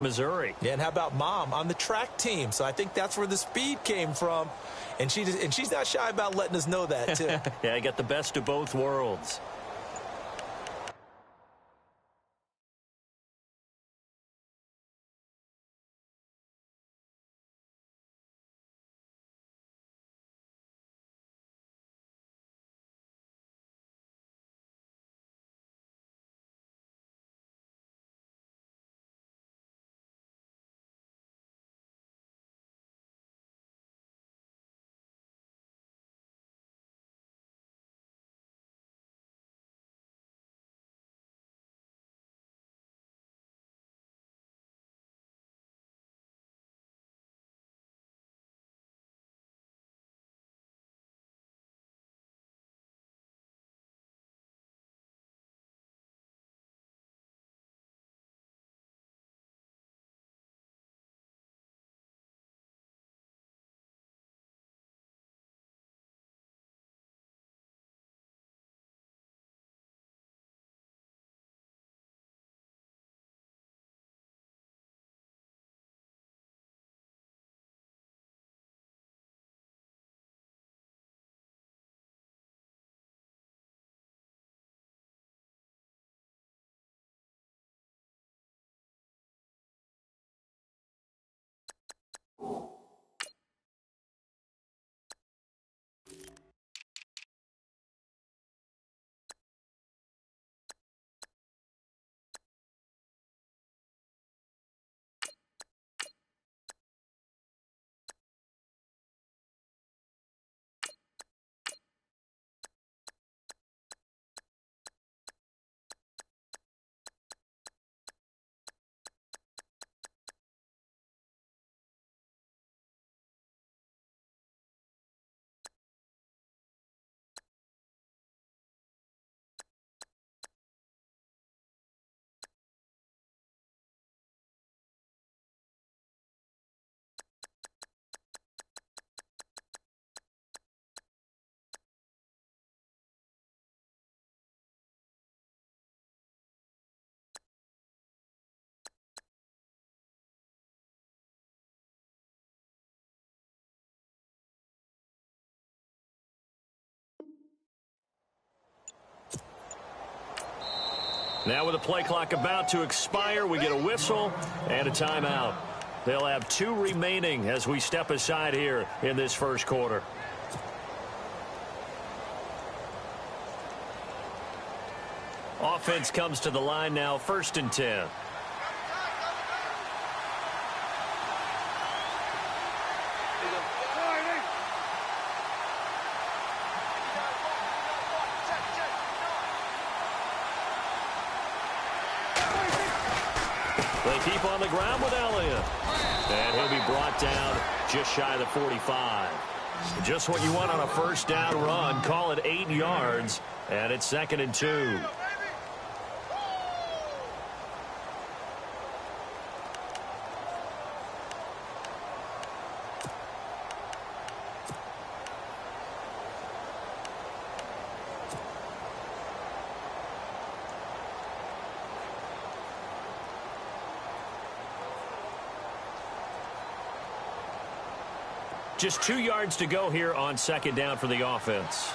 Missouri. Yeah, and how about Mom on the track team? So I think that's where the speed came from. And she's not shy about letting us know that, too. Yeah, I got the best of both worlds. Now with the play clock about to expire, we get a whistle and a timeout. They'll have 2 remaining as we step aside here in this first quarter. Offense comes to the line now, 1st and 10. They keep on the ground with Elliott. And he'll be brought down just shy of the 45. Just what you want on a first down run. Call it 8 yards. And it's 2nd and 2. Just 2 yards to go here on 2nd down for the offense.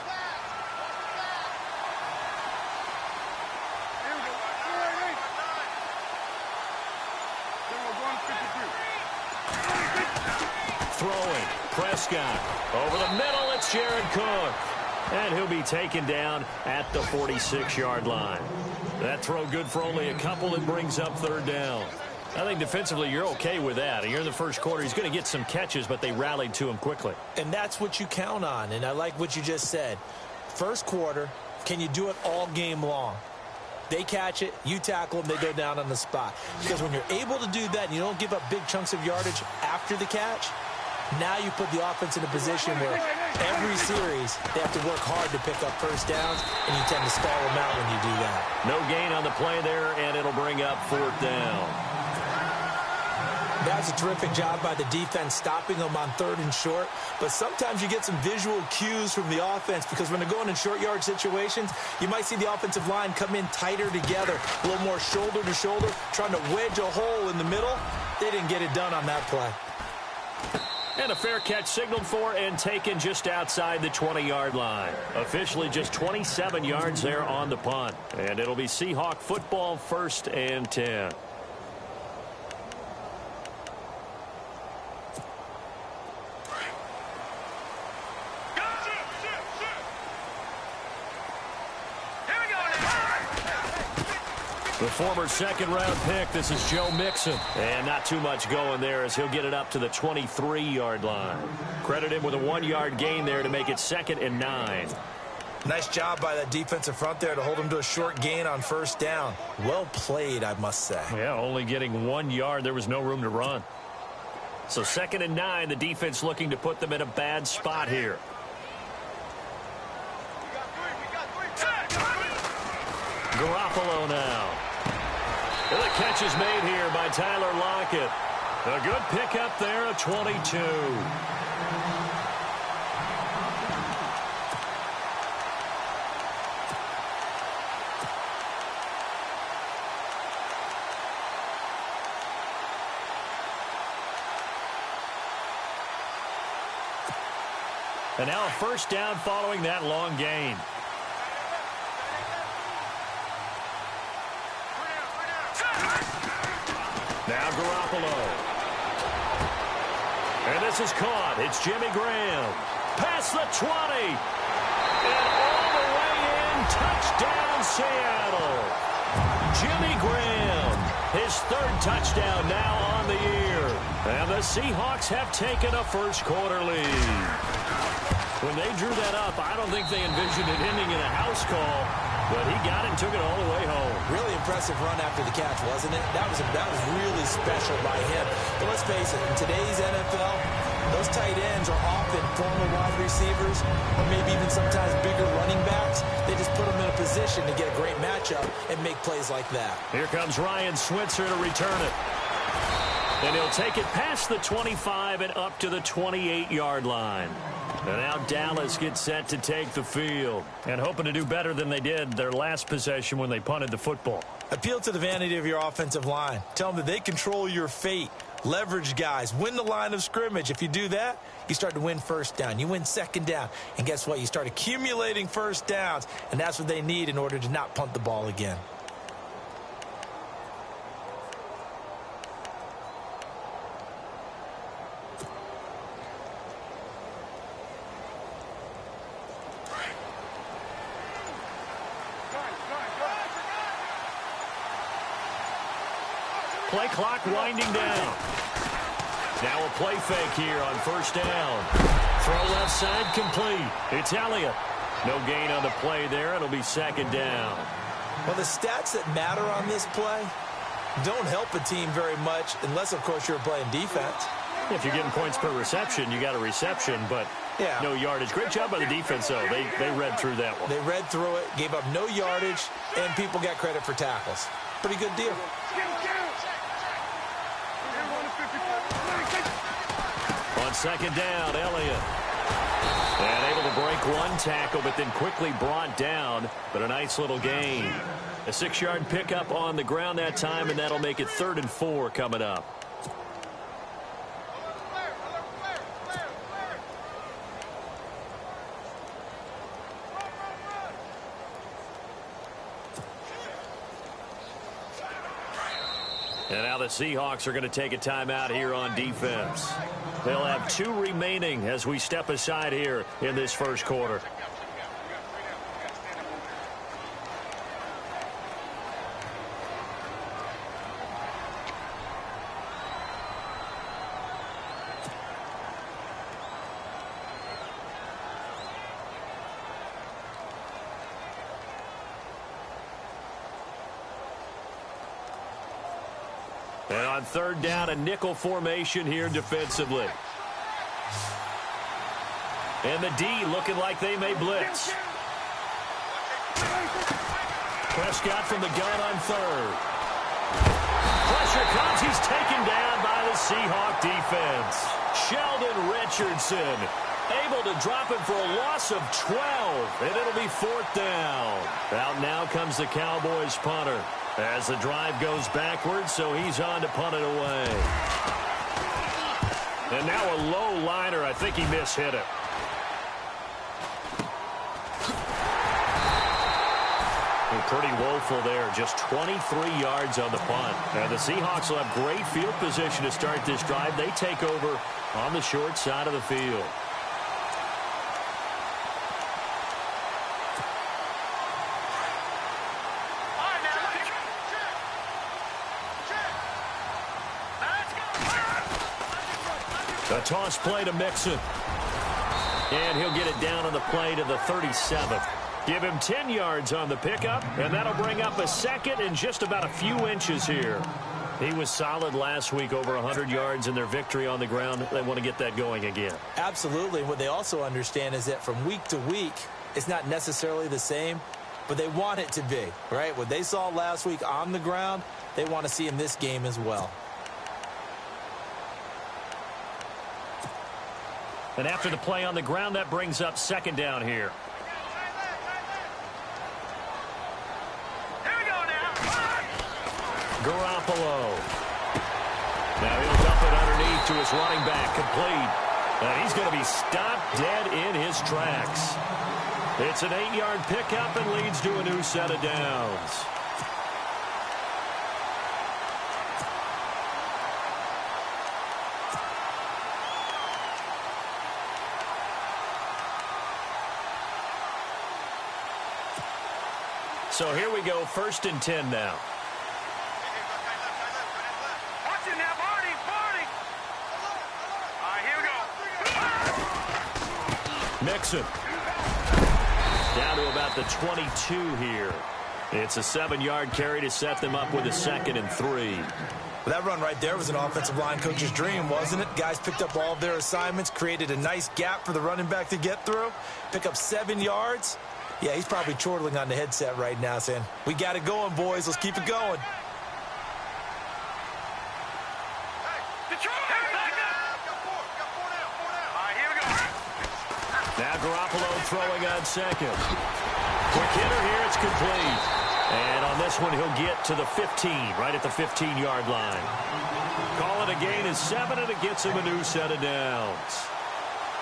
Throwing. Prescott. Over the middle, it's Jared Cook. And he'll be taken down at the 46-yard line. That throw good for only a couple and brings up 3rd down. I think defensively you're okay with that. You're in the first quarter. He's going to get some catches, but they rallied to him quickly. And that's what you count on, and I like what you just said. First quarter, can you do it all game long? They catch it, you tackle them, they go down on the spot. Because when you're able to do that and you don't give up big chunks of yardage after the catch, now you put the offense in a position where every series they have to work hard to pick up first downs, and you tend to stall them out when you do that. No gain on the play there, and it'll bring up 4th down. That was a terrific job by the defense stopping them on 3rd and short. But sometimes you get some visual cues from the offense because when they're going in short yard situations, you might see the offensive line come in tighter together, a little more shoulder to shoulder, trying to wedge a hole in the middle. They didn't get it done on that play. And a fair catch signaled for and taken just outside the 20-yard line. Officially just 27 yards there on the punt. And it'll be Seahawk football, 1st and 10. The former 2nd-round pick, this is Joe Mixon. And not too much going there as he'll get it up to the 23-yard line. Credit him with a 1-yard gain there to make it 2nd and 9. Nice job by that defensive front there to hold him to a short gain on 1st down. Well played, I must say. Yeah, only getting 1 yard. There was no room to run. So 2nd and 9, the defense looking to put them in a bad spot here. Garoppolo now. And the catch is made here by Tyler Lockett. A good pickup there, a 22. And now a 1st down following that long gain. Now Garoppolo. And this is caught. It's Jimmy Graham. Past the 20. And all the way in. Touchdown, Seattle. Jimmy Graham. His 3rd touchdown now on the year. And the Seahawks have taken a 1st quarter lead. When they drew that up, I don't think they envisioned it ending in a house call. But he got it and took it all the way home. Really impressive run after the catch, wasn't it? That was really special by him. But let's face it, in today's NFL, those tight ends are often former wide receivers or maybe even sometimes bigger running backs. They just put them in a position to get a great matchup and make plays like that. Here comes Ryan Switzer to return it. And he'll take it past the 25 and up to the 28-yard line. And now Dallas gets set to take the field. And hoping to do better than they did their last possession when they punted the football. Appeal to the vanity of your offensive line. Tell them that they control your fate. Leverage guys. Win the line of scrimmage. If you do that, you start to win 1st down. You win 2nd down. And guess what? You start accumulating 1st downs. And that's what they need in order to not punt the ball again. Play clock winding down. Now a play fake here on 1st down. Throw left side complete. It's Elliott. No gain on the play there. It'll be 2nd down. Well, the stats that matter on this play don't help a team very much unless, of course, you're playing defense. If you're getting points per reception, you got a reception, but no yardage. Great job by the defense, though. They read through that one. They read through it, gave up no yardage, and people got credit for tackles. Pretty good deal. On 2nd down, Elliott. And able to break one tackle, but then quickly brought down. But a nice little gain. A 6-yard pickup on the ground that time, and that'll make it 3rd and 4 coming up. And now the Seahawks are going to take a timeout here on defense. They'll have 2 remaining as we step aside here in this 1st quarter. And on 3rd down, a nickel formation here defensively. And the D looking like they may blitz. Prescott from the gun on 3rd. Pressure comes. He's taken down by the Seahawks. Sheldon Richardson able to drop him for a loss of 12, and it'll be 4th down. Out now comes the Cowboys punter as the drive goes backwards, so he's on to punt it away. And now a low liner. I think he mishit it. Pretty woeful there. Just 23 yards on the punt. And the Seahawks will have great field position to start this drive. They take over on the short side of the field. A toss play to Mixon. And he'll get it down on the play to the 37th. Give him 10 yards on the pickup, and that'll bring up a second and just about a few inches here. He was solid last week, over 100 yards in their victory on the ground. They want to get that going again. Absolutely. What they also understand is that from week to week, it's not necessarily the same, but they want it to be, right? What they saw last week on the ground, they want to see in this game as well. And after the play on the ground, that brings up 2nd down here. Garoppolo. Now he'll dump it underneath to his running back, complete. And he's going to be stopped dead in his tracks. It's an 8-yard pickup and leads to a new set of downs. So here we go, 1st and 10 now. Mixon. Down to about the 22 here. It's a 7-yard carry to set them up with a 2nd and 3. Well, that run right there was an offensive line coach's dream, wasn't it? Guys picked up all of their assignments, created a nice gap for the running back to get through, pick up 7 yards. Yeah, he's probably chortling on the headset right now saying, we got it going, boys. Let's keep it going. Now Garoppolo throwing on 2nd. Quick hitter here, it's complete. And on this one, he'll get to the 15, right at the 15-yard line. Call it a gain of 7, and it gets him a new set of downs.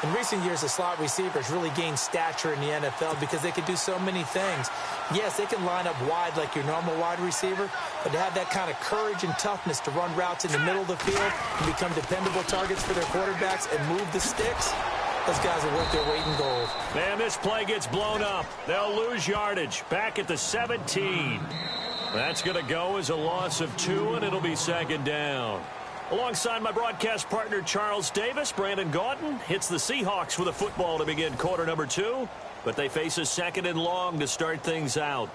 In recent years, the slot receivers really gained stature in the NFL because they could do so many things. Yes, they can line up wide like your normal wide receiver, but to have that kind of courage and toughness to run routes in the middle of the field and become dependable targets for their quarterbacks and move the sticks, those guys are worth their weight in gold. Man, this play gets blown up. They'll lose yardage. Back at the 17. That's going to go as a loss of 2, and it'll be 2nd down. Alongside my broadcast partner, Charles Davis, Brandon Gaudin hits the Seahawks with a football to begin quarter number 2, but they face a 2nd and long to start things out.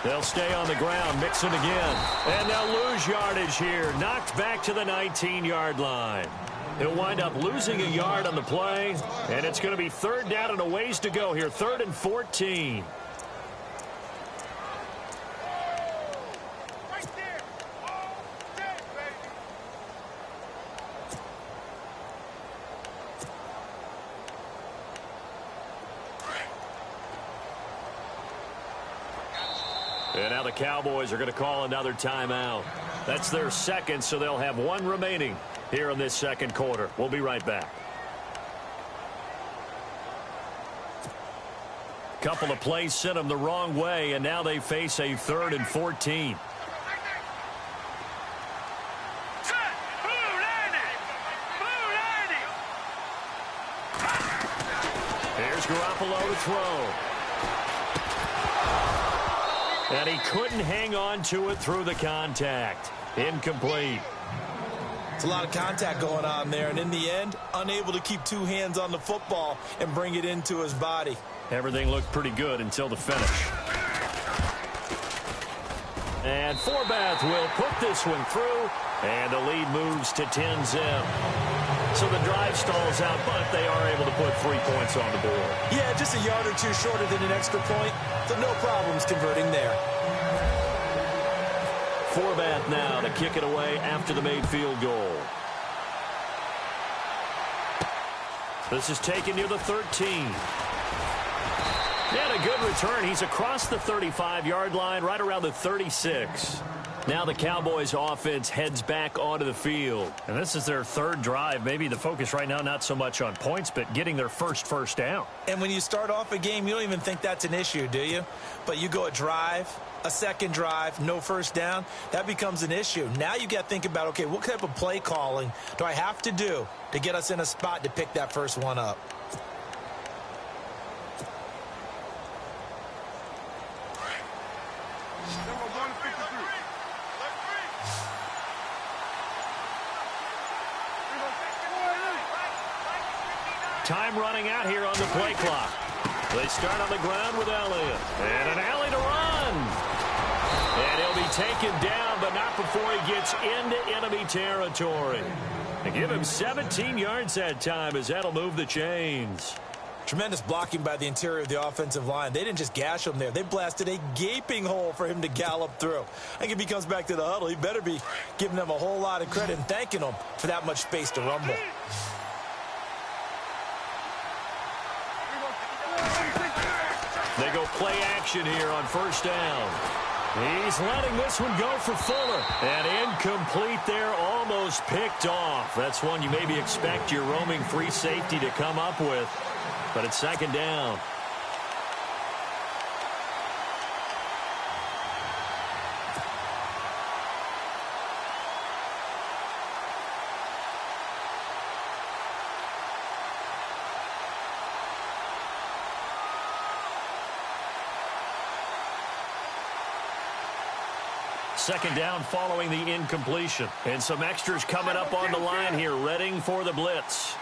They'll stay on the ground. Mixon again. And they'll lose yardage here. Knocked back to the 19-yard line. He'll wind up losing a yard on the play. And it's going to be 3rd down and a ways to go here. 3rd and 14. And now the Cowboys are going to call another timeout. That's their 2nd, so they'll have 1 remaining here in this 2nd quarter. We'll be right back. Couple of plays sent them the wrong way, and now they face a 3rd and 14. Here's Garoppolo to throw. And he couldn't hang on to it through the contact. Incomplete. It's a lot of contact going on there, and in the end, unable to keep two hands on the football and bring it into his body. Everything looked pretty good until the finish. And Forbath will put this one through, and the lead moves to 10-zip. So the drive stalls out, but they are able to put 3 points on the board. Yeah, just a yard or two shorter than an extra point, so no problems converting there. Forbath now to kick it away after the made field goal. This is taken near the 13. And a good return. He's across the 35-yard line, right around the 36. Now the Cowboys offense heads back onto the field. And this is their third drive. Maybe the focus right now not so much on points, but getting their first down. And when you start off a game, you don't even think that's an issue, do you? But you go a drive, a second drive, no first down, that becomes an issue. Now you got to think about, okay, what type of play calling do I have to do to get us in a spot to pick that first one up? Time running out here on the play clock. They start on the ground with Elliott. And an alley to run. And he'll be taken down, but not before he gets into enemy territory. They give him 17 yards that time, as that'll move the chains. Tremendous blocking by the interior of the offensive line. They didn't just gash him there. They blasted a gaping hole for him to gallop through. I think if he comes back to the huddle, he better be giving them a whole lot of credit and thanking them for that much space to rumble. They go play action here on first down. He's letting this one go for Fuller. And incomplete there, almost picked off. That's one you maybe expect your roaming free safety to come up with. But it's second down. Second down following the incompletion. And some extras coming up on the line here, readying for the blitz.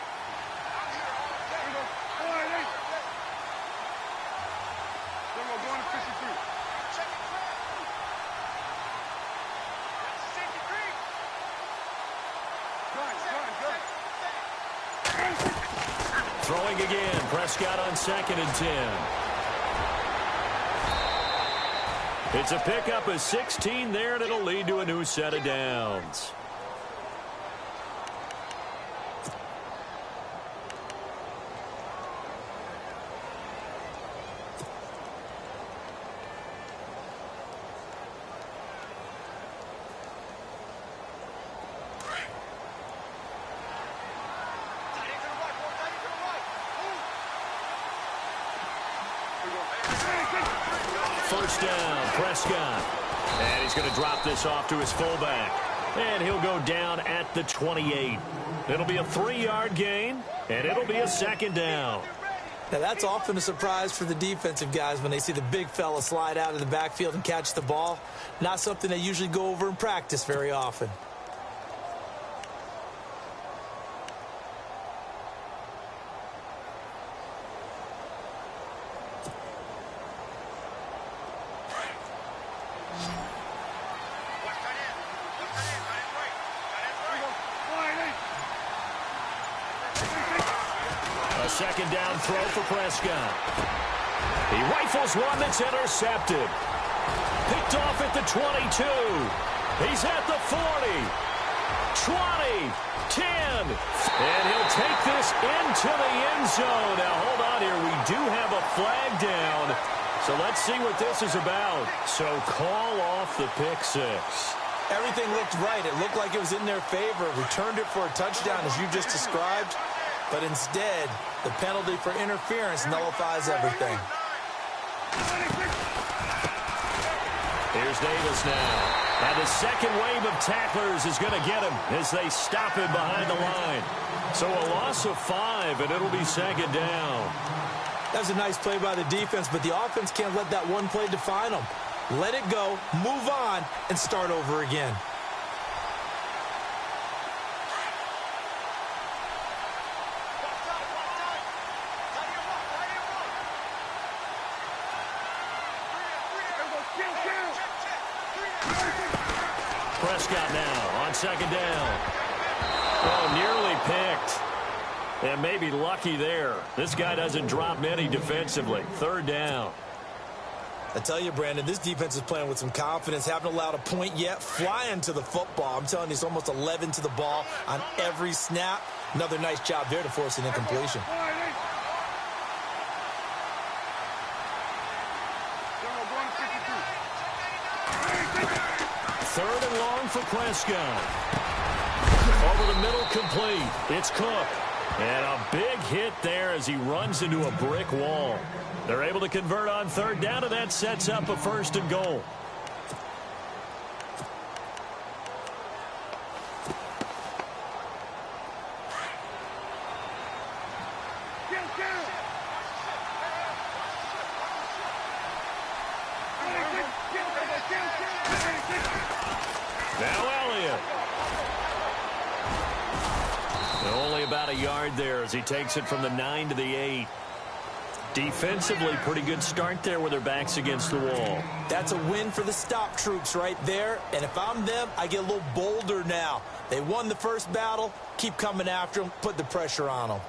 Throwing again, Prescott on 2nd and 10. It's a pickup of 16 there, and it'll lead to a new set of downs. First down, Prescott. And he's going to drop this off to his fullback. And he'll go down at the 28. It'll be a 3-yard gain, and it'll be a second down. Now, that's often a surprise for the defensive guys when they see the big fella slide out of the backfield and catch the ball. Not something they usually go over in practice very often. Second down throw for Prescott. He rifles one that's intercepted. Picked off at the 22. He's at the 40. 20. 10. And he'll take this into the end zone. Now, hold on here. We do have a flag down. So let's see what this is about. So call off the pick six. Everything looked right. It looked like it was in their favor. Returned it for a touchdown, as you just described. But instead, the penalty for interference nullifies everything. Here's Davis now. And the second wave of tacklers is going to get him as they stop him behind the line. So a loss of 5, and it'll be second down. That was a nice play by the defense, but the offense can't let that one play define them. Let it go, move on, and start over again. Prescott now on second down. Oh, nearly picked. And maybe lucky there. This guy doesn't drop many defensively. Third down. I tell you, Brandon, this defense is playing with some confidence. Haven't allowed a point yet. Flying to the football. I'm telling you, it's almost 11 to the ball on every snap. Another nice job there to force an incompletion. Third and long for Prescott. Over the middle, complete. It's Cook. And a big hit there as he runs into a brick wall. They're able to convert on third down, and that sets up a first and goal. Now Elliott. Only about a yard there as he takes it from the 9 to the 8. Defensively, pretty good start there with their backs against the wall. That's a win for the stop troops right there. And if I'm them, I get a little bolder now. They won the first battle. Keep coming after them. Put the pressure on them.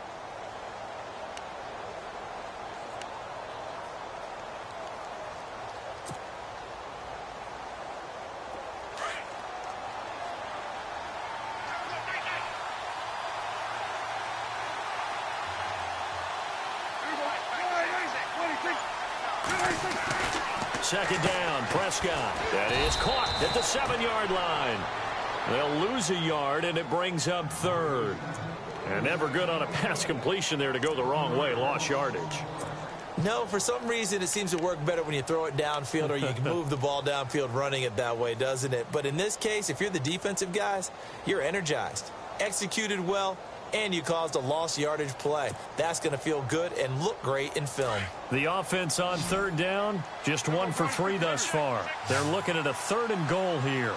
Second down, Prescott. That is caught at the 7-yard line. They'll lose a yard, and it brings up third. And never good on a pass completion there to go the wrong way. Lost yardage. No, for some reason it seems to work better when you throw it downfield or you can move the ball downfield running it that way, doesn't it? But in this case, if you're the defensive guys, you're energized, executed well, and you caused a lost yardage play. That's going to feel good and look great in film. The offense on third down, just 1 for 3 thus far. They're looking at a third and goal here.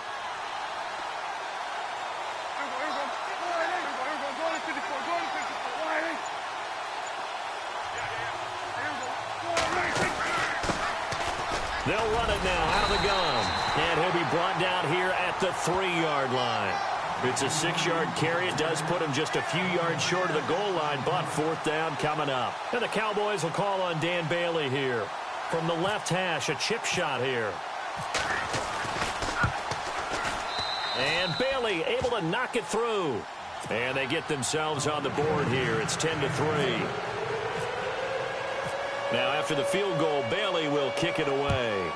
They'll run it now out of the gun. And he'll be brought down here at the 3-yard line. It's a 6-yard carry. It does put him just a few yards short of the goal line, but fourth down coming up. And the Cowboys will call on Dan Bailey here. From the left hash, a chip shot here. And Bailey able to knock it through. And they get themselves on the board here. It's 10-3. Now after the field goal, Bailey will kick it away.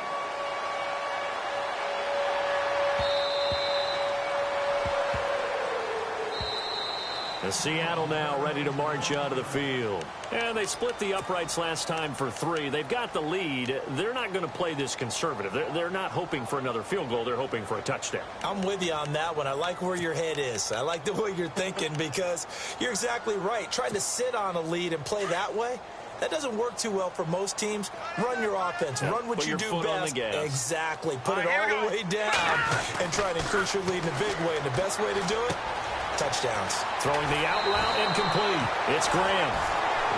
And Seattle now ready to march out of the field. And they split the uprights last time for 3. They've got the lead. They're not going to play this conservative. They're not hoping for another field goal. They're hoping for a touchdown. I'm with you on that one. I like where your head is. I like the way you're thinking because you're exactly right. Trying to sit on a lead and play that way, that doesn't work too well for most teams. Run your offense. Run what you do best. Exactly. Put it all the way down and try to increase your lead in a big way. And the best way to do it, touchdowns. Throwing the out route incomplete. It's Graham.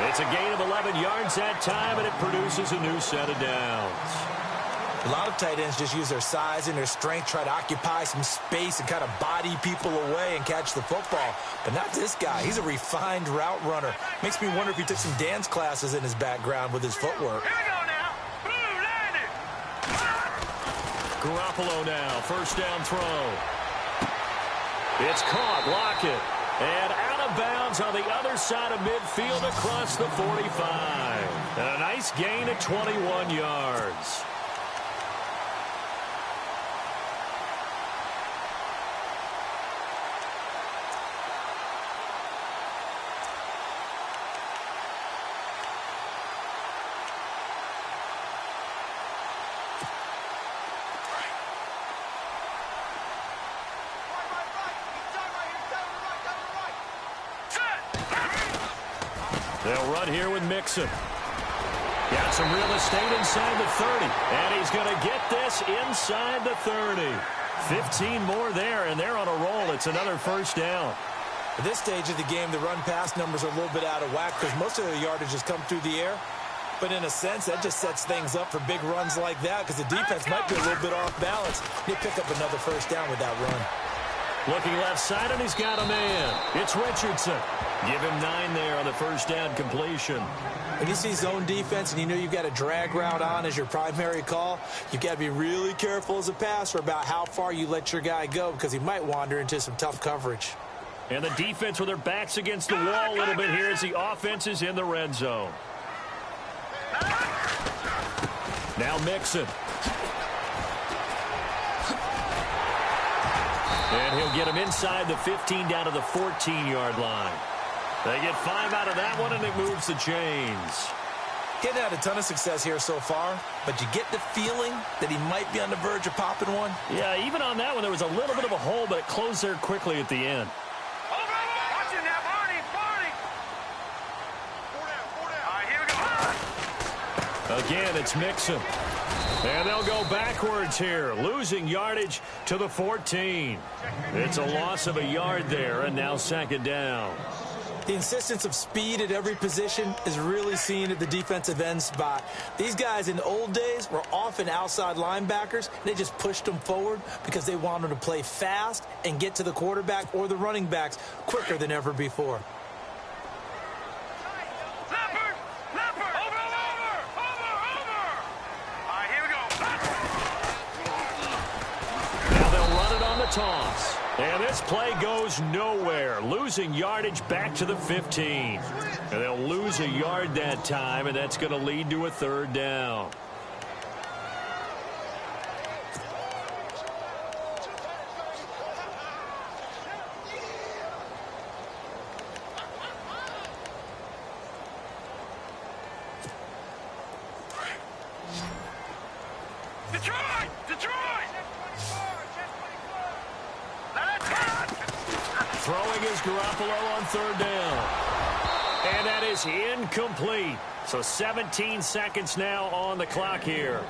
It's a gain of 11 yards that time, and it produces a new set of downs. A lot of tight ends just use their size and their strength, try to occupy some space and kind of body people away and catch the football. But not this guy. He's a refined route runner. Makes me wonder if he took some dance classes in his background with his footwork. Here we go now. Boom, landed. Garoppolo now, first down throw. It's caught, Lockett. And out of bounds on the other side of midfield across the 45. And a nice gain of 21 yards. They'll run here with Mixon. Got some real estate inside the 30. And he's going to get this inside the 30. 15 more there, and they're on a roll. It's another first down. At this stage of the game, the run-pass numbers are a little bit out of whack because most of the yardage has come through the air. But in a sense, that just sets things up for big runs like that because the defense might be a little bit off balance. They pick up another first down with that run. Looking left side, and he's got a man. It's Richardson. Give him 9 there on the first down completion. When you see zone defense and you know you've got a drag route on as your primary call, you've got to be really careful as a passer about how far you let your guy go because he might wander into some tough coverage. And the defense with their backs against the wall a little bit here as the offense is in the red zone. Now Mixon. And he'll get him inside the 15 down to the 14-yard line. They get 5 out of that one, and it moves the chains. Getting had a ton of success here so far, but you get the feeling that he might be on the verge of popping one. Yeah, even on that one, there was a little bit of a hole, but it closed there quickly at the end. Watch it now, Barney. All right, here we go. Again, it's Mixon. And they'll go backwards here, losing yardage to the 14. It's a loss of a yard there, and now second down. The insistence of speed at every position is really seen at the defensive end spot. These guys in the old days were often outside linebackers. They just pushed them forward because they wanted to play fast and get to the quarterback or the running backs quicker than ever before. Toss. And this play goes nowhere. Losing yardage back to the 15. And they'll lose a yard that time, and that's going to lead to a third down. Throwing is Garoppolo on third down. And that is incomplete. So 17 seconds now on the clock here.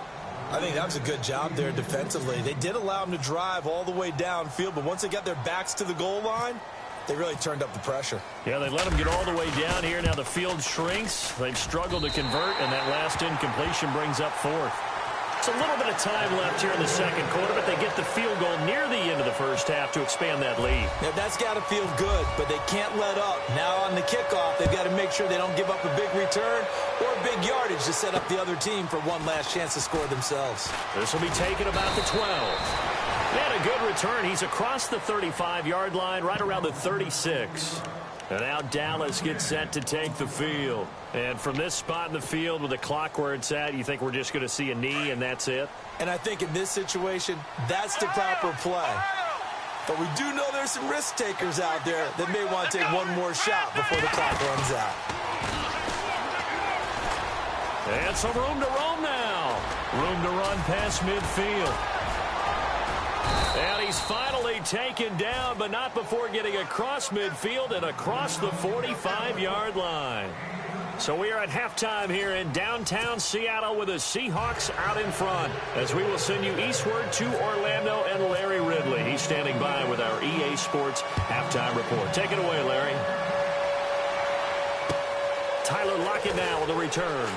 I think that was a good job there defensively. They did allow them to drive all the way downfield, but once they got their backs to the goal line, they really turned up the pressure. Yeah, they let them get all the way down here. Now the field shrinks. They've struggled to convert, and that last incompletion brings up fourth. It's a little bit of time left here in the second quarter, but they get the field goal near the end of the first half to expand that lead. Yeah, that's got to feel good, but they can't let up. Now on the kickoff, they've got to make sure they don't give up a big return or big yardage to set up the other team for one last chance to score themselves. This will be taken about the 12. And a good return. He's across the 35-yard line, right around the 36. And now Dallas gets set to take the field. And from this spot in the field with the clock where it's at, you think we're just going to see a knee and that's it? And I think in this situation, that's the proper play. But we do know there's some risk takers out there that may want to take one more shot before the clock runs out. And some room to roam now. Room to run past midfield. And he's finally taken down, but not before getting across midfield and across the 45-yard line. So we are at halftime here in downtown Seattle with the Seahawks out in front as we will send you eastward to Orlando and Larry Ridley. He's standing by with our EA Sports halftime report. Take it away, Larry. Tyler Lockett now with a return.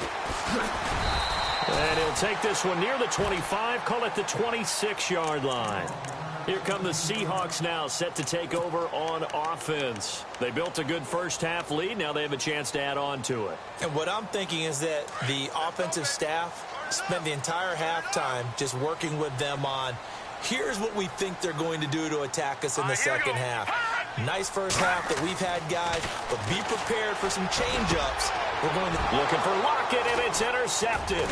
And he'll take this one near the 25, call it the 26-yard line. Here come the Seahawks now, set to take over on offense. They built a good first-half lead. Now they have a chance to add on to it. And what I'm thinking is that the offensive staff spent the entire halftime just working with them on, here's what we think they're going to do to attack us in the second half. Nice first half that we've had, guys, but be prepared for some change-ups. We're going to looking for Lockett, and it's intercepted.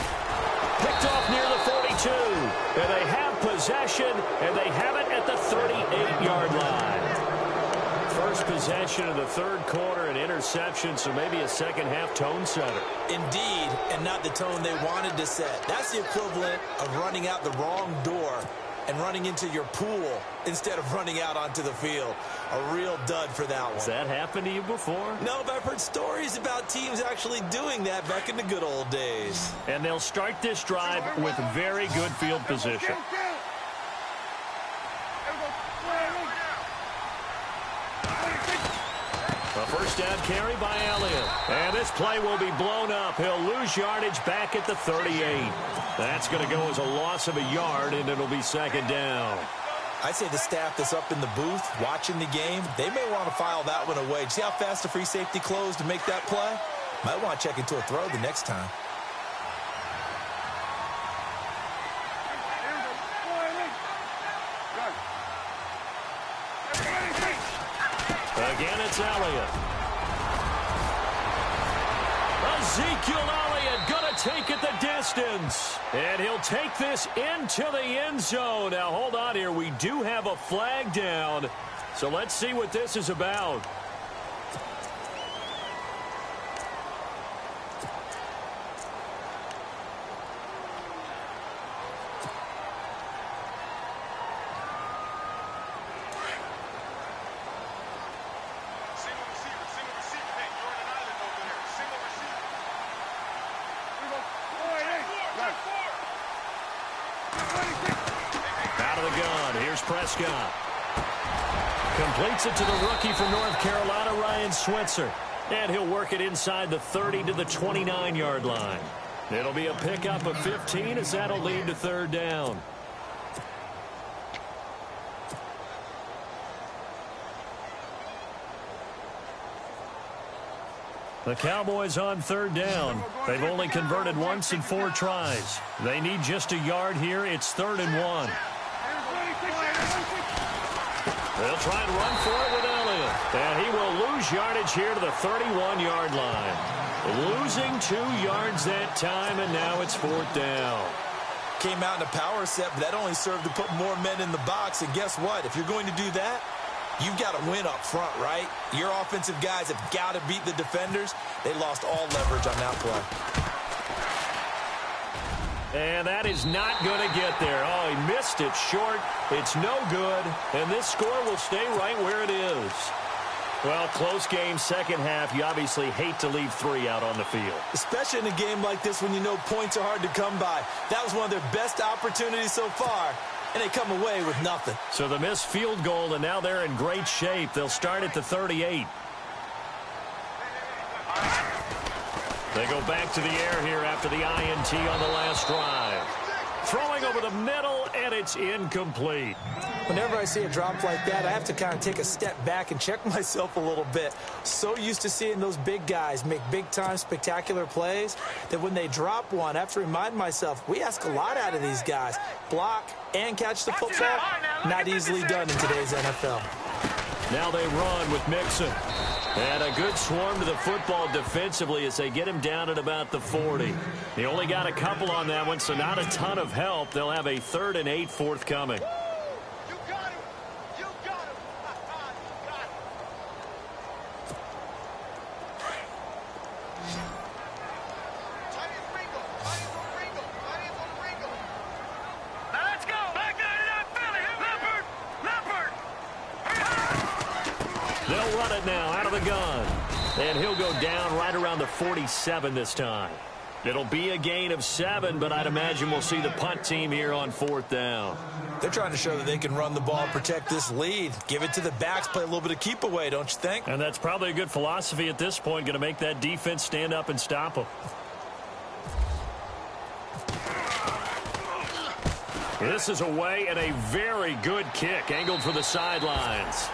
Picked off near the 42. And they have possession, and they have it at the 38-yard line. First possession of the third quarter, an interception, so maybe a second-half tone setter. Indeed, and not the tone they wanted to set. That's the equivalent of running out the wrong door and running into your pool instead of running out onto the field. A real dud for that one. Has that happened to you before? No, but I've heard stories about teams actually doing that back in the good old days. And they'll start this drive with very good field position. A first First down carry by Elliott. And this play will be blown up. He'll lose yardage back at the 38. That's going to go as a loss of a yard, and it'll be second down. I'd say the staff that's up in the booth watching the game, they may want to file that one away. See how fast the free safety closed to make that play? Might want to check into a throw the next time. Again, it's Elliott. Ezekiel Elliott going to take it the distance. And he'll take this into the end zone. Now, hold on here. We do have a flag down. So let's see what this is about. Out of the gun, here's Prescott. Completes it to the rookie from North Carolina, Ryan Switzer. And he'll work it inside the 30 to the 29-yard line. It'll be a pickup of 15 as that'll lead to third down. The Cowboys on third down. They've only converted once in 4 tries. They need just a yard here. It's 3rd and 1. They'll try and run for it with Elliott. And he will lose yardage here to the 31-yard line. Losing 2 yards that time, and now it's 4th down. Came out in a power set, but that only served to put more men in the box. And guess what? If you're going to do that, you've got to win up front, right? Your offensive guys have got to beat the defenders. They lost all leverage on that play. And that is not going to get there. Oh, he missed it short. It's no good. And this score will stay right where it is. Well, close game, second half. You obviously hate to leave 3 out on the field. Especially in a game like this when you know points are hard to come by. That was one of their best opportunities so far. And they come away with nothing. So the missed field goal, and now they're in great shape. They'll start at the 38. They go back to the air here after the INT on the last drive. Throwing over the middle, and it's incomplete. Whenever I see a drop like that, I have to kind of take a step back and check myself a little bit. So used to seeing those big guys make big-time spectacular plays that when they drop one, I have to remind myself, we ask a lot out of these guys. Block and catch the football, not easily done in today's NFL. Now they run with Mixon. And a good swarm to the football defensively as they get him down at about the 40. He only got a couple on that one, so not a ton of help. They'll have a 3rd and 8 forthcoming. You got him. You got him. You got him. Now let's go. Back there to that Philly. Leopard. They'll run it now out of the gun. And he'll go down right around the 47 this time. It'll be a gain of 7, but I'd imagine we'll see the punt team here on 4th down. They're trying to show that they can run the ball and protect this lead. Give it to the backs, play a little bit of keep away, don't you think? And that's probably a good philosophy at this point, going to make that defense stand up and stop them. This is away and a very good kick, angled for the sidelines.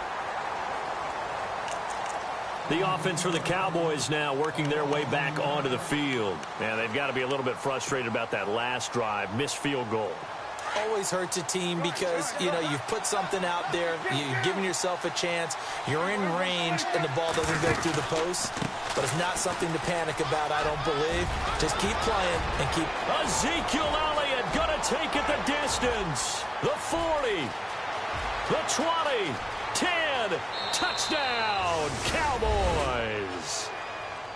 The offense for the Cowboys now working their way back onto the field. And they've got to be a little bit frustrated about that last drive, missed field goal. Always hurts a team because, you know, you've put something out there, you've given yourself a chance, you're in range, and the ball doesn't go through the post. But it's not something to panic about, I don't believe. Just keep playing and keep... Ezekiel Elliott going to take it the distance. The 40, the 20, 10, touchdown, Cowboys.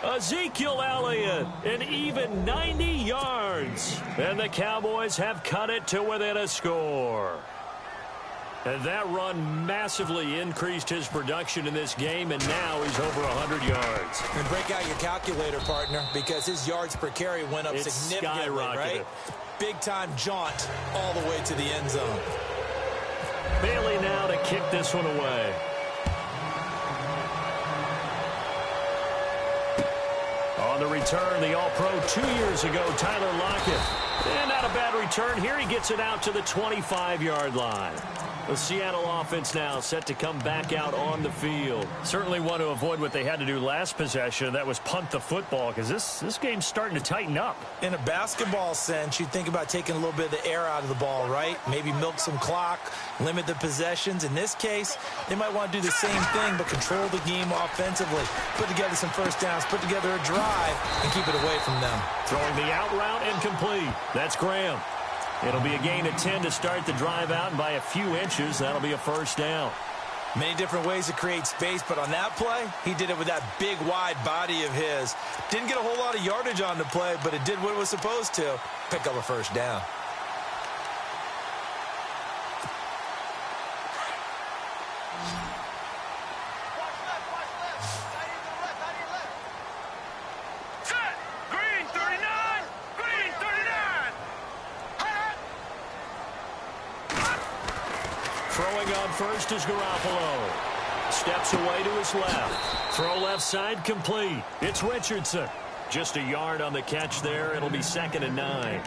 Ezekiel Elliott, an even 90 yards. And the Cowboys have cut it to within a score. And that run massively increased his production in this game, and now he's over 100 yards. And break out your calculator, partner, because his yards per carry went up significantly, right? Big-time jaunt all the way to the end zone. Bailey now to kick this one away. On the return, the All-Pro 2 years ago, Tyler Lockett. And not a bad return here. He gets it out to the 25-yard line. The Seattle offense now set to come back out on the field. Certainly want to avoid what they had to do last possession. That was punt the football, because this game's starting to tighten up. In a basketball sense, you think about taking a little bit of the air out of the ball, right? Maybe milk some clock, limit the possessions. In this case, they might want to do the same thing, but control the game offensively. Put together some first downs, put together a drive, and keep it away from them. Throwing the out route incomplete. That's Graham. It'll be a gain of 10 to start the drive out, and by a few inches, that'll be a first down. Many different ways to create space, but on that play, he did it with that big, wide body of his. Didn't get a whole lot of yardage on the play, but it did what it was supposed to, pick up a first down. Throwing on first is Garoppolo. Steps away to his left. Throw left side complete. It's Richardson. Just a yard on the catch there. It'll be 2nd and 9.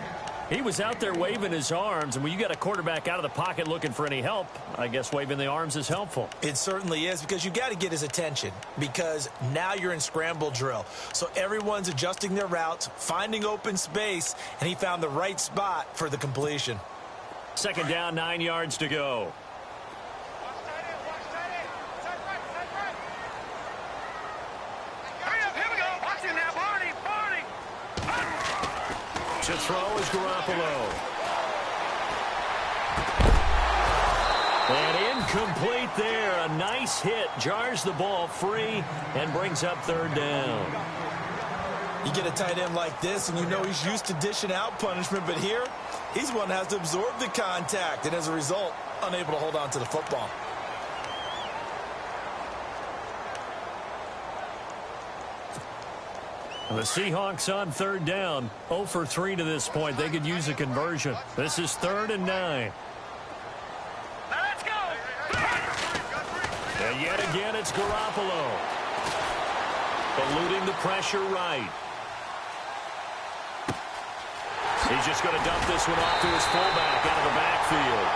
He was out there waving his arms, and when you got a quarterback out of the pocket looking for any help, I guess waving the arms is helpful. It certainly is, because you got to get his attention, because now you're in scramble drill. So everyone's adjusting their routes, finding open space, and he found the right spot for the completion. 2nd down, 9 yards to go. To throw is Garoppolo. And incomplete there. A nice hit. Jars the ball free and brings up 3rd down. You get a tight end like this, and you know he's used to dishing out punishment, but here, he's one that has to absorb the contact, and as a result, unable to hold on to the football. The Seahawks on 3rd down. 0 for 3 to this point. They could use a conversion. This is 3rd and 9. Let's go. And yet again, it's Garoppolo. Eluding the pressure right. He's just going to dump this one off to his fullback out of the backfield.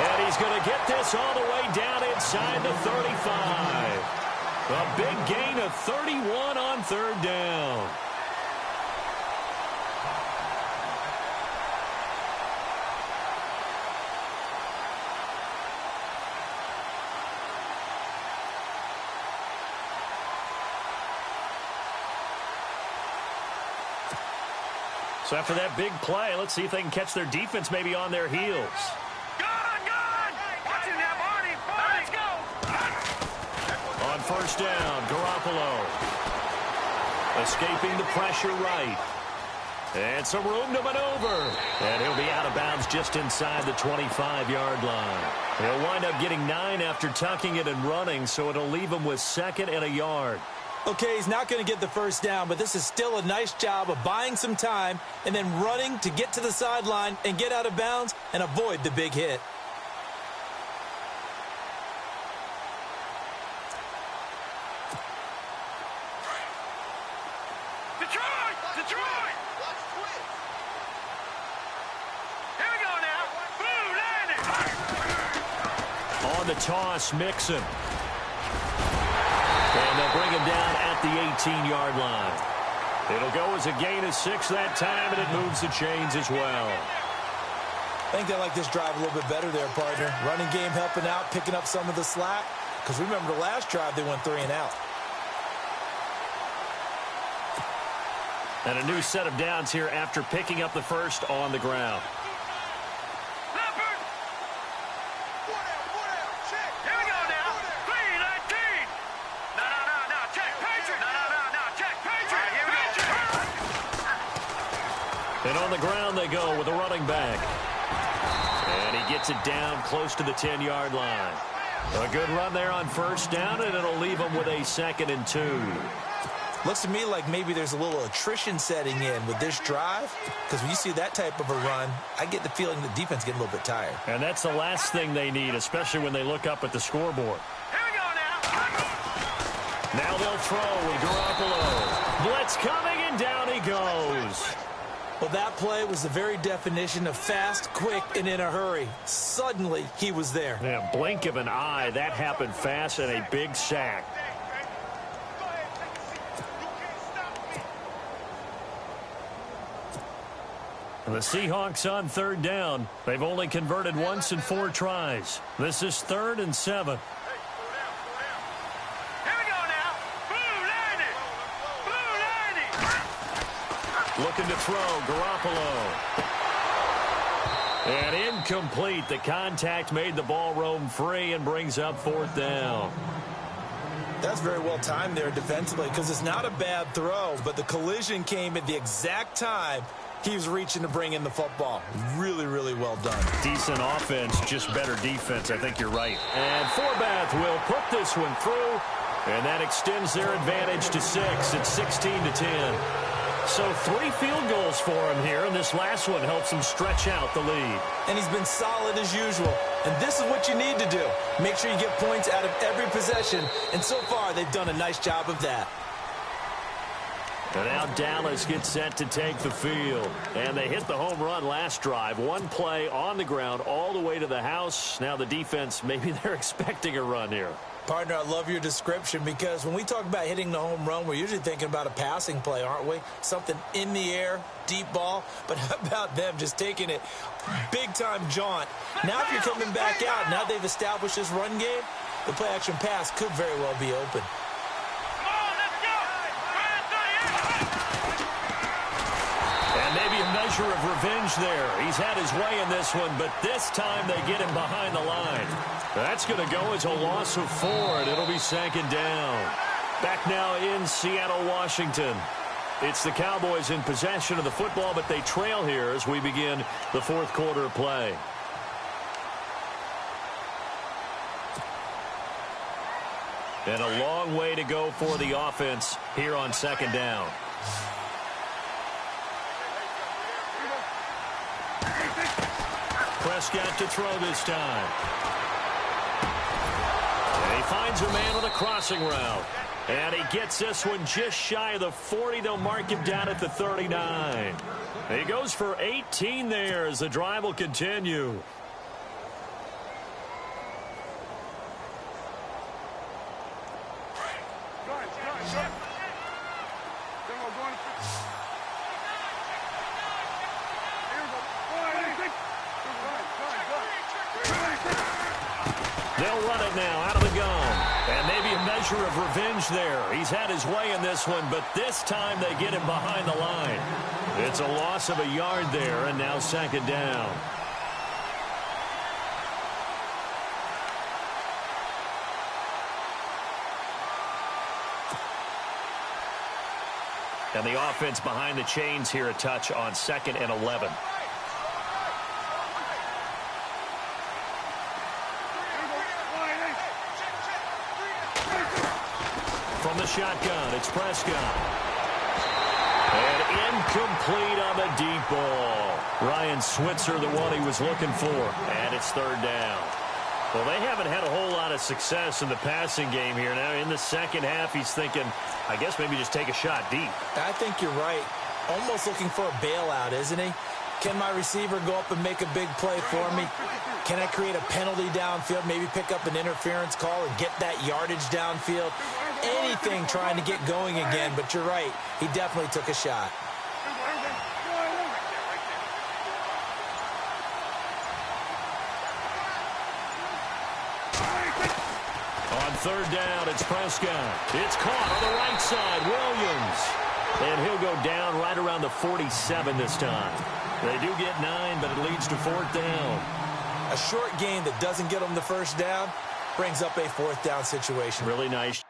And he's going to get this all the way down inside the 35. A big gain of 31 on 3rd down. So after that big play, let's see if they can catch their defense maybe on their heels. On 1st down, Garoppolo. Escaping the pressure right. And some room to maneuver. And he'll be out of bounds just inside the 25-yard line. He'll wind up getting 9 after tucking it and running, so it'll leave him with 2nd and a yard. Okay, he's not going to get the first down, but this is still a nice job of buying some time and then running to get to the sideline and get out of bounds and avoid the big hit. Detroit! Here we go now. Boom, landing. On the toss, Mixon. And they'll bring him down at the 18-yard line. It'll go as a gain of 6 that time, and it moves the chains as well. I think they like this drive a little bit better there, partner. Running game helping out, picking up some of the slack. Because remember the last drive, they went 3 and out. And a new set of downs here after picking up the first on the ground. Leopard. Check. Here we go now. 3-19. No. Check. Patriot. No. Check. Patriot. Here we go. And on the ground they go with a running back. And he gets it down close to the 10-yard line. A good run there on 1st down, and it'll leave him with a 2nd and 2. Looks to me like maybe there's a little attrition setting in with this drive, because when you see that type of a run, I get the feeling the defense getting a little bit tired. And that's the last thing they need, especially when they look up at the scoreboard. Here we go now. Now they'll throw with Garoppolo. Blitz coming, and and down he goes. Well, that play was the very definition of fast, quick, and in a hurry. Suddenly, he was there. Yeah, blink of an eye. That happened fast and a big sack. And the Seahawks on third down. They've only converted once in 4 tries. This is 3rd and 7. Looking to throw, Garoppolo. And incomplete. The contact made the ball roam free and brings up 4th down. That's very well timed there defensively because it's not a bad throw, but the collision came at the exact time he was reaching to bring in the football. Really, really well done. Decent offense, just better defense. I think you're right. And Forbath will put this one through, and that extends their advantage to 6. It's 16-10. So 3 field goals for him here, and this last one helps him stretch out the lead. And he's been solid as usual. And this is what you need to do. Make sure you get points out of every possession. And so far, they've done a nice job of that. And now Dallas gets set to take the field. And they hit the home run last drive. 1 play on the ground all the way to the house. Now the defense, maybe they're expecting a run here. Partner, I love your description because when we talk about hitting the home run, we're usually thinking about a passing play, aren't we? Something in the air, deep ball. But how about them just taking it big-time jaunt? Now if you're coming back out, now they've established this run game, the play-action pass could very well be open. And maybe a measure of revenge there. He's had his way in this one, but this time they get him behind the line. That's going to go as a loss of 4, and it'll be 2nd down. Back now in Seattle, Washington. It's the Cowboys in possession of the football, but they trail here as we begin the 4th quarter play. And a long way to go for the offense here on 2nd down. Prescott to throw this time. And he finds a man with a crossing route. And he gets this one just shy of the 40. They'll mark him down at the 39. He goes for 18 there as the drive will continue. They'll run it now out of the gun. And maybe a measure of revenge there. He's had his way in this one, but this time they get him behind the line. It's a loss of a yard there, and now 2nd down. And the offense behind the chains here a touch on 2nd and 11. From the shotgun, it's Prescott. And incomplete on the deep ball. Ryan Switzer, the one he was looking for. And it's 3rd down. Well, they haven't had a whole lot of success in the passing game here. Now, in the second half, he's thinking, I guess maybe just take a shot deep. I think you're right. Almost looking for a bailout, isn't he? Can my receiver go up and make a big play for me? Can I create a penalty downfield, maybe pick up an interference call and get that yardage downfield? Anything trying to get going again, but you're right. He definitely took a shot. On 3rd down, it's Prescott. It's caught on the right side, Williams. And he'll go down right around the 47 this time. They do get 9, but it leads to 4th down. A short gain that doesn't get them the 1st down brings up a 4th down situation. Really nice.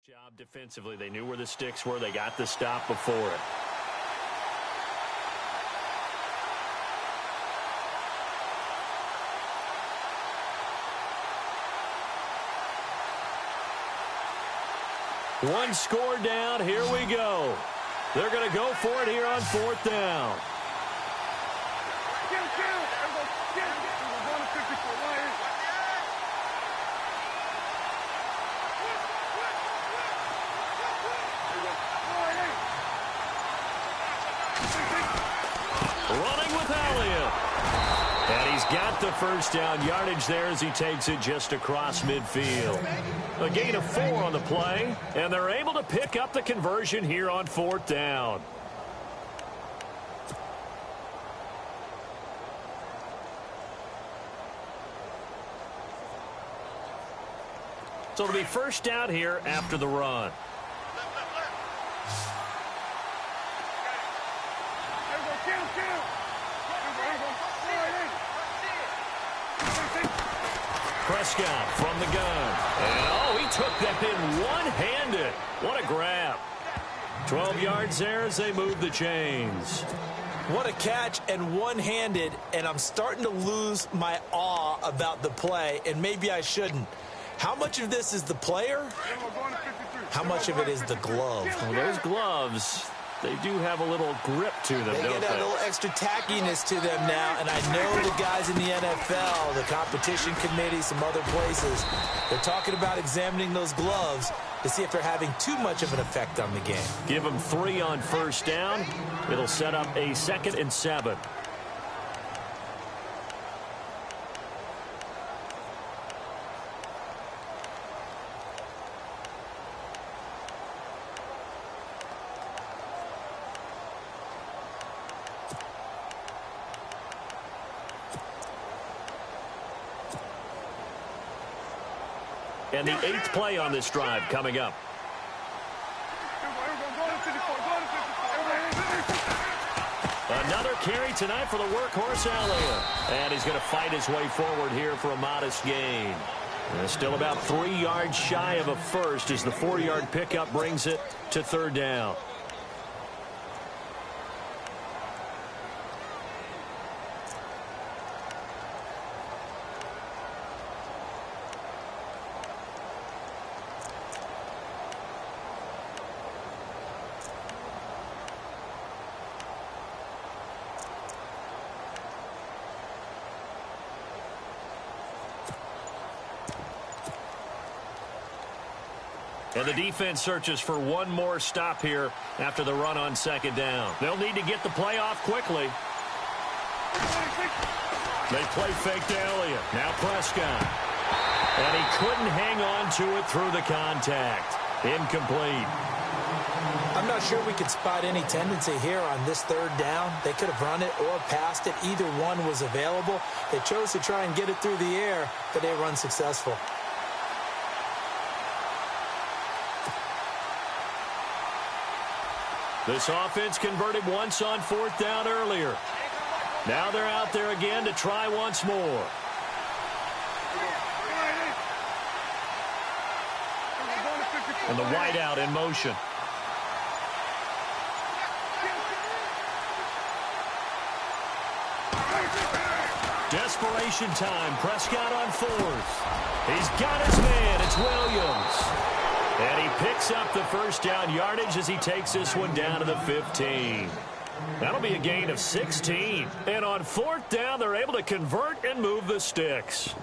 Job defensively. They knew where the sticks were. They got the stop before it. One score down. Here we go. They're going to go for it here on 4th down. Running with Elliott. And he's got the first down yardage there as he takes it just across midfield. A gain of 4 on the play, and they're able to pick up the conversion here on 4th down. So it'll be first down here after the run. Prescott from the gun. And, oh, he took that in one-handed. What a grab. 12 yards there as they move the chains. What a catch and one-handed, and I'm starting to lose my awe about the play, and maybe I shouldn't. How much of this is the player? How much of it is the glove? Well, those gloves, they do have a little grip to them, They don't get they? a little extra tackiness to them now, and I know the guys in the NFL, the competition committee, some other places, they're talking about examining those gloves to see if they're having too much of an effect on the game. Give them 3 on first down. It'll set up a 2nd and 7. And the 8th play on this drive coming up. Another carry tonight for the workhorse Elliott. And he's going to fight his way forward here for a modest gain. And still about 3 yards shy of a first as the 4-yard pickup brings it to 3rd down. And the defense searches for one more stop here after the run on 2nd down. They'll need to get the play off quickly. They play fake to Elliott. Now Prescott. And he couldn't hang on to it through the contact. Incomplete. I'm not sure we could spot any tendency here on this 3rd down. They could have run it or passed it. Either one was available. They chose to try and get it through the air, but they run successful. This offense converted once on 4th down earlier. Now they're out there again to try once more. And the wideout in motion. Desperation time. Prescott on 4th. He's got his man. It's Williams. And he picks up the first down yardage as he takes this one down to the 15. That'll be a gain of 16. And on 4th down, they're able to convert and move the sticks.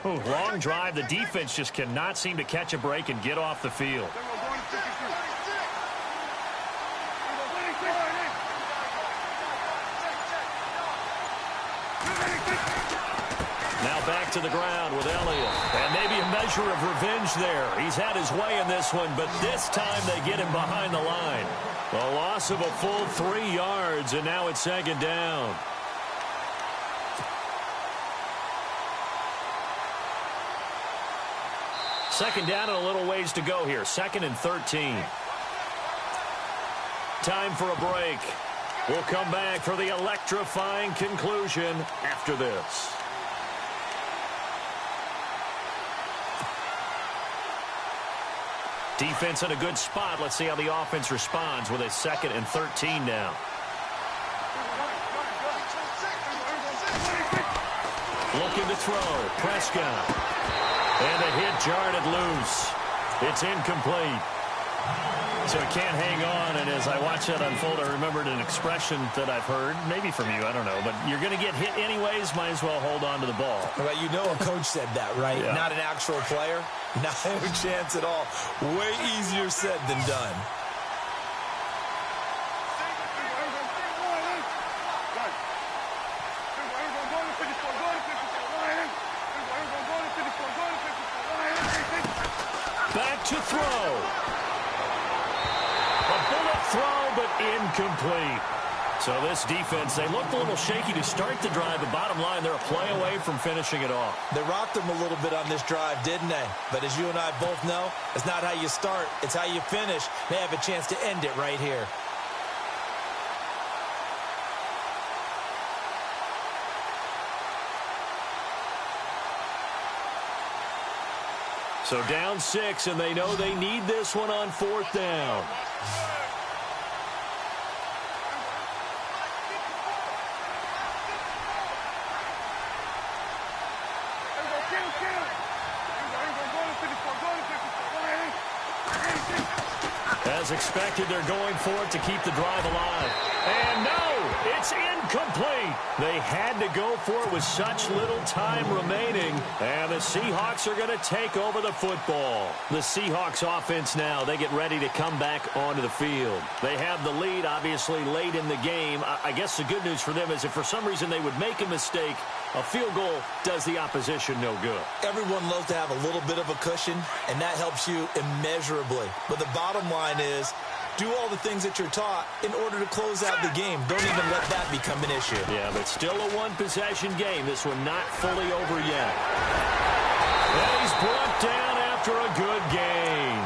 Ooh, long drive. The defense just cannot seem to catch a break and get off the field. Now back to the ground with Elliott. And maybe a measure of revenge there. He's had his way in this one, but this time they get him behind the line. A loss of a full 3 yards, and now it's 2nd down. Second down and a little ways to go here. 2nd and 13. Time for a break. We'll come back for the electrifying conclusion after this. Defense in a good spot. Let's see how the offense responds with a 2nd and 13 now. Looking to throw. Prescott. And the hit jarred it loose. It's incomplete. So he can't hang on, and as I watch that unfold, I remembered an expression that I've heard, maybe from you, I don't know, but you're going to get hit anyways, might as well hold on to the ball. Well, you know a coach said that, right? Yeah. Not an actual player. Not a chance at all. Way easier said than done. Back to throw. A bullet throw, but incomplete. So this defense, they looked a little shaky to start the drive. The bottom line, they're a play away from finishing it off. They rocked them a little bit on this drive, didn't they? But as you and I both know, it's not how you start, it's how you finish. They have a chance to end it right here. So down 6, and they know they need this one on 4th down. As expected, they're going for it to keep the drive alive. And no, it's incomplete. They had to go for it with such little time remaining. And the Seahawks are going to take over the football. The Seahawks offense now, they get ready to come back onto the field. They have the lead, obviously, late in the game. I guess the good news for them is if for some reason they would make a mistake, a field goal does the opposition no good. Everyone loves to have a little bit of a cushion, and that helps you immeasurably. But the bottom line is, do all the things that you're taught in order to close out the game. Don't even let that become an issue. Yeah, but still a one-possession game. This one not fully over yet. And he's brought down after a good gain.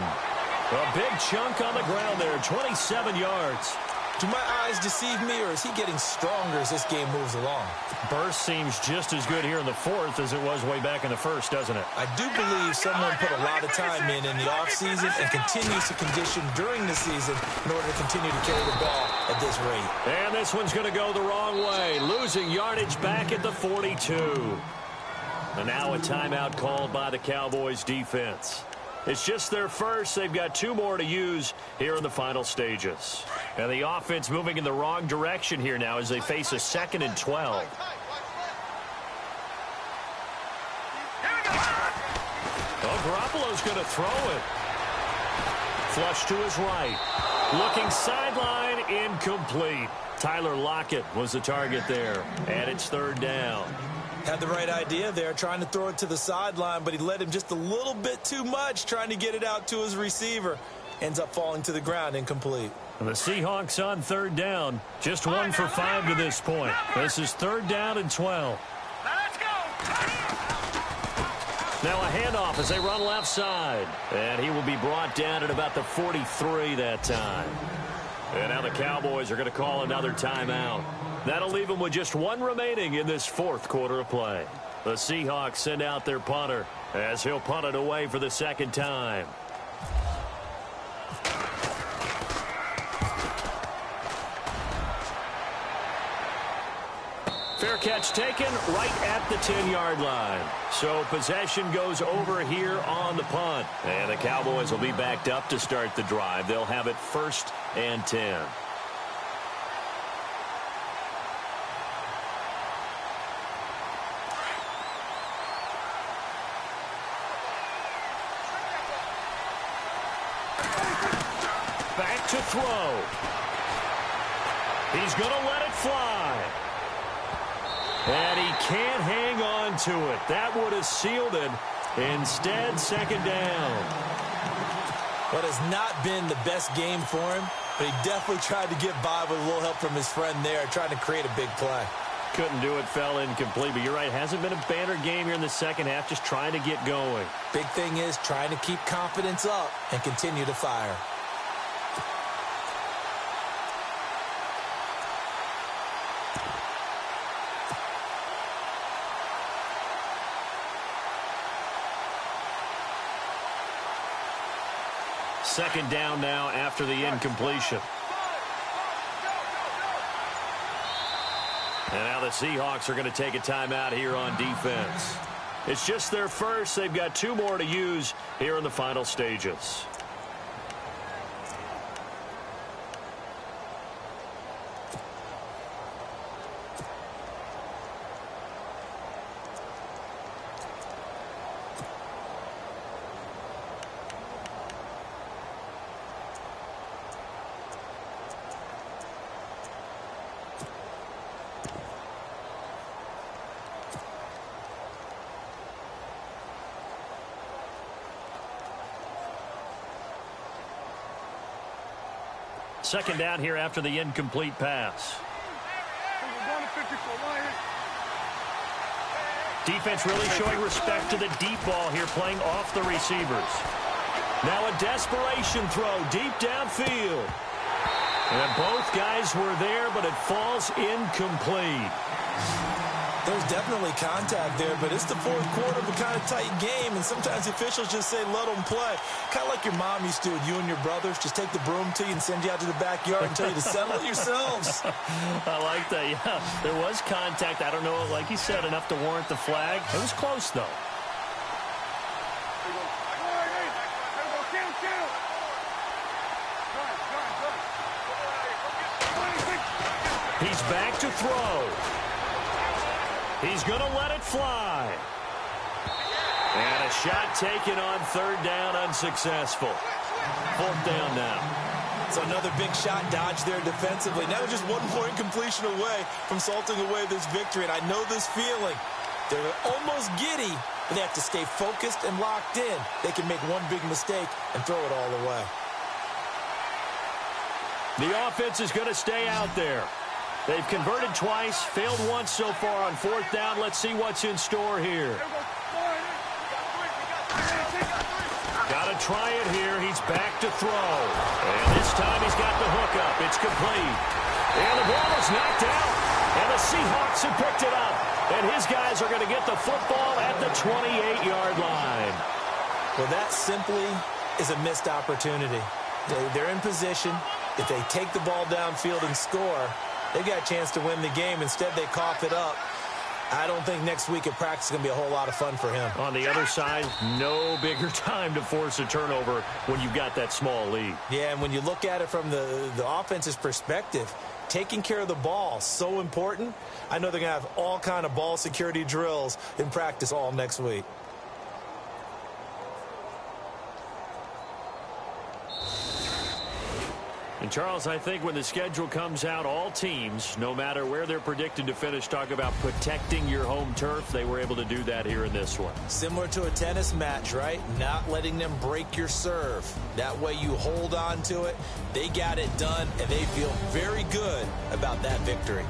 A big chunk on the ground there, 27 yards. Do my eyes deceive me, or is he getting stronger as this game moves along? Burst seems just as good here in the 4th as it was way back in the 1st, doesn't it? I do believe someone put a lot of time in the offseason and continues to condition during the season in order to continue to carry the ball at this rate. And this one's going to go the wrong way, losing yardage back at the 42. And now a timeout called by the Cowboys defense. It's just their first. They've got 2 more to use here in the final stages. And the offense moving in the wrong direction here now as they face a 2nd and 12. Oh, Garoppolo's going to throw it. Flush to his right. Looking sideline, incomplete. Tyler Lockett was the target there. And it's 3rd down. Had the right idea there, trying to throw it to the sideline, but he led him just a little bit too much, trying to get it out to his receiver. Ends up falling to the ground, incomplete. The Seahawks on 3rd down, just 1 for 5 to this point. This is 3rd down and 12. Let's go! Now a handoff as they run left side. And he will be brought down at about the 43 that time. And now the Cowboys are going to call another timeout. That'll leave them with just 1 remaining in this 4th quarter of play. The Seahawks send out their punter as he'll punt it away for the 2nd time. Fair catch taken right at the 10-yard line. So possession goes over here on the punt. And the Cowboys will be backed up to start the drive. They'll have it 1st and 10. Back to throw. He's going to let it fly. And he can't hang on to it. That would have sealed it. Instead, 2nd down. What has not been the best game for him, but he definitely tried to get by with a little help from his friend there, trying to create a big play. Couldn't do it, fell incomplete. But you're right, hasn't been a banner game here in the second half, just trying to get going. Big thing is trying to keep confidence up and continue to fire. Second down now after the incompletion. And now the Seahawks are going to take a timeout here on defense. It's just their first. They've got 2 more to use here in the final stages. Second down here after the incomplete pass. Defense really showing respect to the deep ball here, playing off the receivers. Now a desperation throw deep downfield. And both guys were there, but it falls incomplete. There's definitely contact there, but it's the fourth quarter of a kind of tight game, and sometimes officials just say, let them play. Kind of like your mom used to with you and your brothers. Just take the broom to you and send you out to the backyard and tell you to settle it yourselves. I like that, yeah. There was contact. I don't know, like you said, enough to warrant the flag. It was close, though. He's back to throw. He's going to let it fly. And a shot taken on third down, unsuccessful. Fourth down now. So another big shot dodged there defensively. Now just one more incompletion away from salting away this victory. And I know this feeling. They're almost giddy, but they have to stay focused and locked in. They can make one big mistake and throw it all away. The offense is going to stay out there. They've converted twice, failed once so far on fourth down. Let's see what's in store here. Got to try it here. He's back to throw. And this time he's got the hookup. It's complete. And the ball is knocked out. And the Seahawks have picked it up. And his guys are going to get the football at the 28-yard line. Well, that simply is a missed opportunity. They're in position. If they take the ball downfield and score, they got a chance to win the game. Instead, they cough it up. I don't think next week at practice is going to be a whole lot of fun for him. On the other side, no bigger time to force a turnover when you've got that small lead. Yeah, and when you look at it from the offense's perspective, taking care of the ball, so important. I know they're going to have all kind of ball security drills in practice all next week. And, Charles, I think when the schedule comes out, all teams, no matter where they're predicted to finish, talk about protecting your home turf. They were able to do that here in this one. Similar to a tennis match, right? Not letting them break your serve. That way you hold on to it. They got it done, and they feel very good about that victory.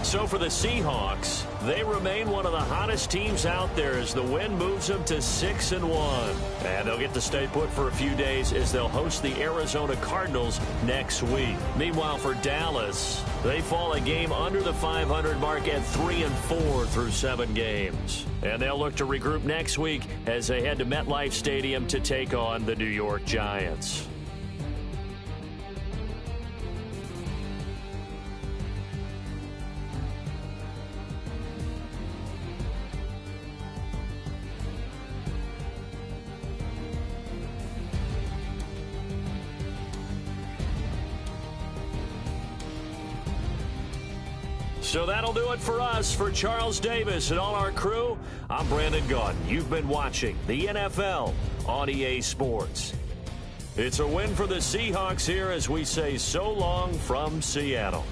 So for the Seahawks, they remain one of the hottest teams out there as the win moves them to 6-1. And they'll get to stay put for a few days as they'll host the Arizona Cardinals next week. Meanwhile, for Dallas, they fall a game under the 500 mark at 3-4 through 7 games. And they'll look to regroup next week as they head to MetLife Stadium to take on the New York Giants. So that'll do it for us. For Charles Davis and all our crew, I'm Brandon Gaudin. You've been watching the NFL on EA Sports. It's a win for the Seahawks here as we say so long from Seattle.